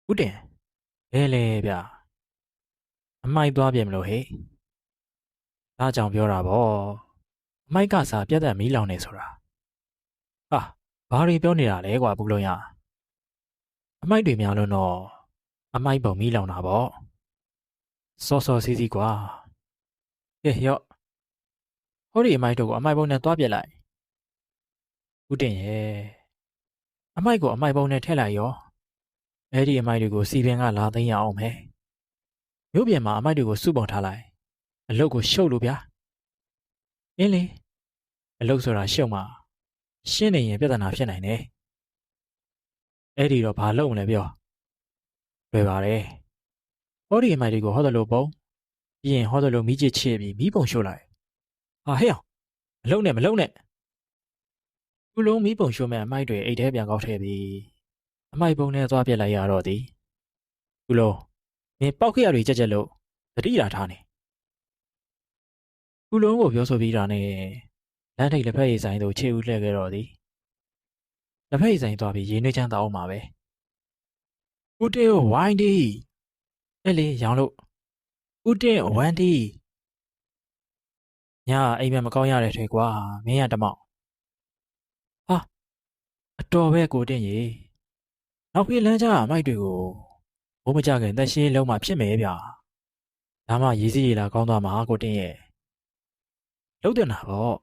ဦးတင်ဘဲလေဗျအမိုက်သွားပြင်မလို့ဟဲ့ဒါကြောင့်ပြောတာဗောအမိုက်ကစားပြတ်သက်မီးလောင်နေဆိုတာဟာဘာတွေပြောနေတာလဲကွာဘူးလုံးရအမိုက်တွေများလို့တော့အမိုက်ပုံမီးလောင်တာဗောစောစောစီးစီးကွာကဲရော့ဟောဒီအမိုက်တို့ကိုအမိုက်ပုံနဲ့သွားပြစ်လိုက်ဦးတင်ရဲ့အမိုက်ကိုအမိုက်ပုံနဲ့ထည့်လိုက်ရောအဲ့ဒီအမိုက်တွေကိုစီပင်ကလာသိမ်းရအောင်မယ်မြို့ပြင်မှာအမိုက်တွေကိုစုပုံထားလိုက်အလုတ်ကိုရှုပ်လို့ဗျာအင်းလေအလုတ်ဆိုတာရှုပ်မှာရှင်းနေရင်ပြဿနာဖြစ်နိုင်တယ်အဲ့ဒီတော့ဘာလုပ်မလဲပြောလွယ်ပါတယ်ဟောဒီအမိုက်တွေကိုဟောတယ်လို့ပုံပြီးရင်ဟောတယ်လို့မီးချစ်ချစ်ပြီးမီးပုံရှို့လိုက်ဟာဟဲ့အောင်မလုံနဲ့မလုံနဲ့ခုလုံးမီးပုံရှို့မဲ့အမိုက်တွေအိတ်ထဲပြန်ကောက်ထည့်ပြီးအမိုက်ပုံနဲ့သွားပြစ်လိုက်ရတော့သည်ခုလုံးမင်းပောက်ခရတွေကြက်ကြက်လို့သတိထားထားနေခုလုံးကိုပြောဆိုပြီးတာနဲ့လမ်းထိပ်လက်ဖက်ရည်ဆိုင်သို့ခြေဦးလှည့်ခဲ့တော့သည်လက်ဖက်ရည်ဆိုင်သွားပြီးရေနွေးချမ်းတောင်းအောင်ပါပဲဦးတင်းကိုဝိုင်းဒီအဲ့လေရောင်လို့ဦးတင်းဝမ်ဒီညာအိမ်မက်မကောင်းရတဲ့ထွေကွာမင်းရတမောက်ဟာအတော်ပဲကိုတင်းရေနောက်ပြေးလမ်းကြားအမိုက်တွေကိုဘိုးမကြခင်သက်ရှင်းလုံးမှဖြစ်မယ်ဗျာဒါမှရေးစည်းရလာကောင်းသွားမှာကိုတင်းရဲ့လှုပ်တင်တာပေါ့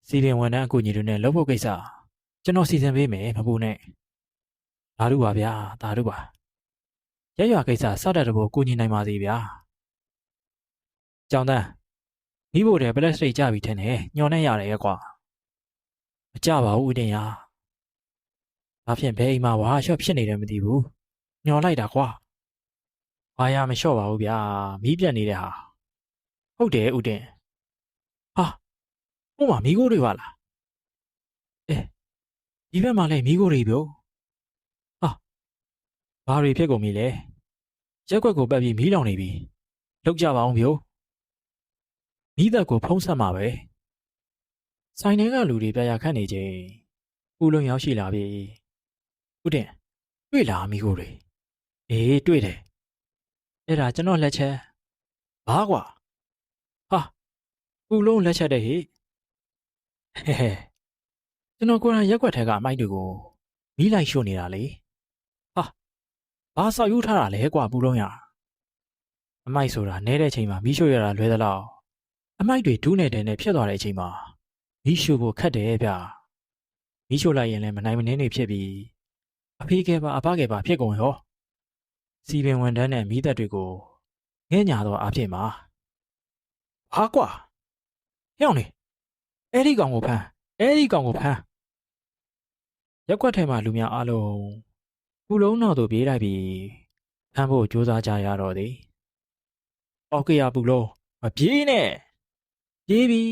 စီပင်ဝန်ထမ်းအကူညီတွေနဲ့လှုပ်ဖို့ကိစ္စကျွန်တော်စီစဉ်ပေးမယ်မပူနဲ့ဓာတုပါဗျာဓာတုပါရရွာကိစ္စစတတ်တဖို့ကူညီနိုင်ပါစေဗျာကြောင်တန်းမိဖို့တယ်ပလက်စတိတ်ကြပြီထင်တယ်ညှော်နဲ့ရတယ်ရဲ့ကွာမကြပါဘူးဦးတင်ရဒါဖြင့်ဘယ်အိမ်မှာဝါရှော့ဖြစ်နေတယ်မသိဘူးညှော်လိုက်တာကွာဘာရမလျှော့ပါဘူးဗျာမီးပြတ်နေတဲ့ဟာဟုတ်တယ်ဦးတင်ဟာဟိုမှာမီးခိုးတွေပါလားဒီဘက်မှာလည်းမီးခိုးတွေပြောဟာဘာတွေဖြစ်ကုန်ပြီလဲရက်ွက်ကိုပတ်ပြီးမီးလောင်နေပြီလောက်ကြပါအောင်ဗျိုမီးသက်ကိုဖုံးဆက်မှာပဲဆိုင်ထဲကလူတွေပြရခတ်နေချိန်ဦးလုံးရောက်ရှိလာပြီဦးတင်တွေ့လားမီးခိုးတွေအေးတွေ့တယ်အဲ့ဒါကျွန်တော်လက်ချက်ဘာကွာဟာဦးလုံးလက်ချက်တဲ့ဟိဟဲဟဲကျွန်တော်ကိုယ်တိုင်ရက်ွက်ထဲကအမိုက်တွေကိုမီးလိုက်ရှို့နေတာလေဟာဘာဆောက်ယူထားတာလဲကွာပူလုံးရအမိုက်ဆိုတာနဲတဲ့ချိန်မှာမီးရှို့ရတာလွဲသလောက်အမိုက်တွေဒူးနဲ့တဲနဲ့ဖြစ်သွားတဲ့အချိန်မှာမီးရှို့ဖို့ခက်တယ်ဗျမီးရှို့လိုက်ရင်လည်းမနိုင်မနှင်းတွေဖြစ်ပြီးအဖေးကဲပါအဖကဲပါဖြစ်ကုန်ရောစီပင်ဝန်ထမ်းနဲ့မီးသက်တွေကိုငဲ့ညာတော့အဖြစ်မှာဟာကွာဟဲ့အောင်လေအဲ့ဒီကောင်ကိုဖမ်းရက်ွက်ထဲမှာလူများအားလုံးပူလုံးတော်တို့ပြေးလိုက်ပြီးဖမ်းဖို့ကြိုးစားကြရတော့သည်အော်ကေယာပူလုံးမပြေးနဲ့ပြေးပြီ